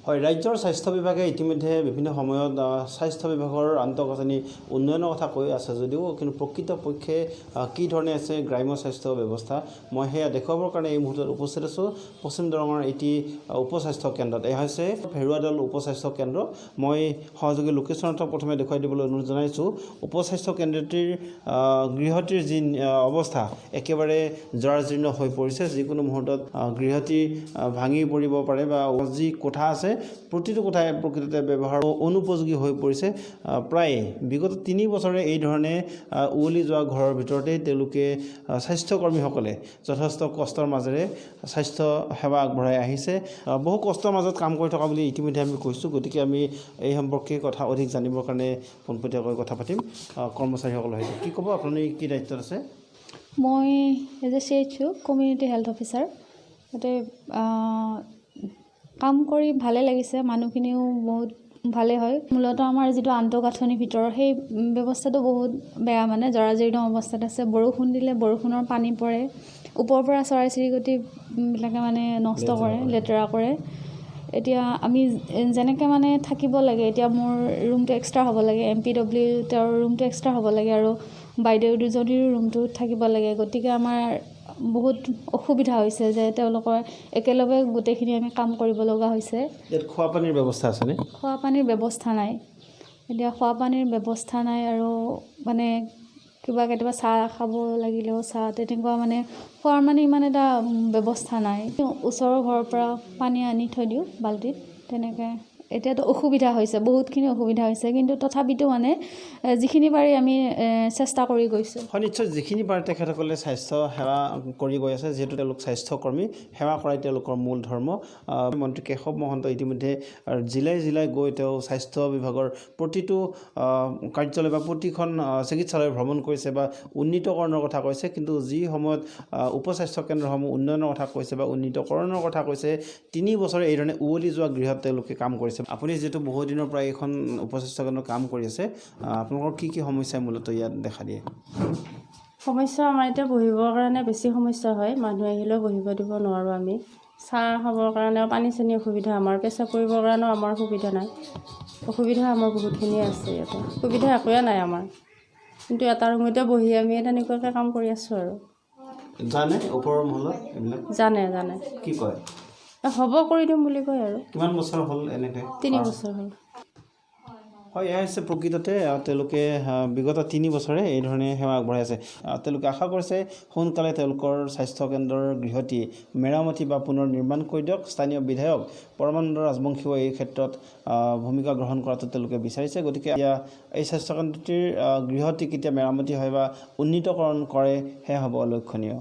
হয়, ৰাজ্যৰ স্বাস্থ্য বিভাগে ইতিমধ্যে বিভিন্ন সময়ত স্বাস্থ্য বিভাগৰ আন্তঃগাঁথনি উন্নয়নৰ কথা কৈ আছে যদিও কিন্তু প্ৰকৃতপক্ষে কি ধৰণে আছে গ্ৰাম্য স্বাস্থ্য ব্যৱস্থা মই সেয়া দেখুৱাবৰ কাৰণে এই মুহূৰ্তত উপস্থিত আছোঁ পশ্চিম দৰঙৰ এটি উপস্বাস্থ্য কেন্দ্ৰত। এয়া হৈছে ভেৰুৱাদল উপস্বাস্থ্য কেন্দ্ৰ। মই সহযোগী লোকেশনক প্ৰথমে দেখুৱাই দিবলৈ অনুৰোধ জনাইছোঁ। উপস্বাস্থ্য কেন্দ্ৰটিৰ গৃহটিৰ যি অৱস্থা একেবাৰে জৰাজীৰ্ণ হৈ পৰিছে। যিকোনো মুহূৰ্তত গৃহটি ভাঙি পৰিব পাৰে বা যি কোঠা আছে প্ৰতিটো কোঠাই প্ৰকৃততে ব্যৱহাৰ অনুপযোগী হৈ পৰিছে। প্ৰায় বিগত 3 বছৰে এই ধৰণে উৱলি যোৱা ঘৰৰ ভিতৰতেই তেওঁলোকে স্বাস্থ্যকৰ্মীসকলে যথেষ্ট কষ্টৰ মাজেৰে স্বাস্থ্য সেৱা আগবঢ়াই আহিছে। বহু কষ্টৰ মাজত কাম কৰি থকা বুলি ইতিমধ্যে আমি কৈছোঁ। গতিকে আমি এই সম্পৰ্কে কথা অধিক জানিবৰ কাৰণে পোনপটীয়াকৈ কথা পাতিম কৰ্মচাৰীসকলৰ সৈতে। কি ক'ব, আপুনি কি দায়িত্বত আছে? মই as a CHO community health officer. তাতে কাম কৰি ভালে লাগিছে, মানুহখিনিও বহুত ভালে হয়। মূলতঃ আমাৰ যিটো আন্তঃগাঁথনিৰ ভিতৰৰ সেই ব্যৱস্থাটো বহুত বেয়া, মানে জৰাজীৰ্ণ অৱস্থাত আছে। বৰষুণ দিলে বৰষুণৰ পানী পৰে, ওপৰৰ পৰা চৰাই চিৰিকটিবিলাকে মানে নষ্ট কৰে, লেতেৰা কৰে। এতিয়া আমি যেনেকৈ মানে থাকিব লাগে, এতিয়া মোৰ ৰুমটো এক্সট্ৰা হ'ব লাগে, MPW তেওঁৰ ৰুমটো এক্সট্ৰা হ'ব লাগে আৰু বাইদেউ দুজনীৰ ৰুমটো থাকিব লাগে। গতিকে আমাৰ বহুত অসুবিধা হৈছে যে তেওঁলোকৰ একেলগে গোটেইখিনি আমি কাম কৰিব লগা হৈছে। ইয়াত খোৱাপানীৰ ব্যৱস্থা আছেনে? খোৱাপানীৰ ব্যৱস্থা নাই। এতিয়া খোৱাপানীৰ ব্যৱস্থা নাই আৰু মানে কেতিয়াবা চাহ খাব লাগিলেও চাহ তেনেকুৱা মানে খোৱাৰ মানে ইমান এটা ব্যৱস্থা নাই। ওচৰৰ ঘৰৰ পৰা পানী আনি থৈ দিওঁ বাল্টিত, তেনেকৈ এতিয়াতো অসুবিধা হৈছে, বহুতখিনি অসুবিধা হৈছে। কিন্তু তথাপিতো মানে যিখিনি পাৰি আমি চেষ্টা কৰি গৈছোঁ। হয়, নিশ্চয় যিখিনি পাৰে তেখেতসকলে স্বাস্থ্য সেৱা কৰি গৈ আছে। যিহেতু তেওঁলোক স্বাস্থ্যকৰ্মী, সেৱা কৰাই তেওঁলোকৰ মূল ধৰ্ম। মন্ত্ৰী কেশৱ মহন্ত ইতিমধ্যে জিলাই গৈ তেওঁ স্বাস্থ্য বিভাগৰ প্ৰতিটো কাৰ্যালয় বা প্ৰতিখন চিকিৎসালয় ভ্ৰমণ কৰিছে বা উন্নীতকৰণৰ কথা কৈছে। কিন্তু যি সময়ত উপস্বাস্থ্য কেন্দ্ৰসমূহ উন্নয়নৰ কথা কৈছে বা উন্নীতকৰণৰ কথা কৈছে, 3 বছৰে এই ধৰণে উৱলি যোৱা গৃহত তেওঁলোকে কাম কৰিছে। আপুনি যিহেতু বহুদিনৰ পৰা এইখন উপস্বাস্থ্য কেন্দ্ৰত কাম কৰি আছে, আপোনালোকৰ কি সমস্যাই মূলতঃ ইয়াত দেখা দিয়ে? সমস্যা আমাৰ এতিয়া বহিবৰ কাৰণে বেছি সমস্যা হয়। মানুহ আহিলেও বহিব দিব নোৱাৰোঁ আমি। চাহ খাবৰ কাৰণেও পানী চানী অসুবিধা, আমাৰ পেচাব কৰিবৰ কাৰণেও আমাৰ সুবিধা নাই। অসুবিধা আমাৰ বহুতখিনি আছে ইয়াতে, সুবিধা একোৱে নাই আমাৰ। কিন্তু এটা ৰুমতে বহি আমি তেনেকুৱাকৈ কাম কৰি আছোঁ আৰু। জানে ওপৰৰ মহলত এইবিলাক? জানে। কি কয়? হ'ব কৰি দিম বুলি কয় আৰু। কিমান বছৰ হ'ল এনেকৈ? 3 বছৰ হ'ল। হয়, এয়া হৈছে প্ৰকৃততে তেওঁলোকে বিগত 3 বছৰে এই ধৰণে সেৱা আগবঢ়াই আছে। তেওঁলোকে আশা কৰিছে সোনকালে তেওঁলোকৰ স্বাস্থ্যকেন্দ্ৰৰ গৃহটি মেৰামতি বা পুনৰ নিৰ্মাণ কৰি দিয়ক। স্থানীয় বিধায়ক পৰমানন্দ ৰাজবংশীয়েও এই ক্ষেত্ৰত ভূমিকা গ্ৰহণ কৰাটো তেওঁলোকে বিচাৰিছে। গতিকে এতিয়া এই স্বাস্থ্যকেন্দ্ৰটিৰ গৃহটি কেতিয়া মেৰামতি হয় বা উন্নীতকৰণ কৰে সেয়া হ'ব লক্ষণীয়।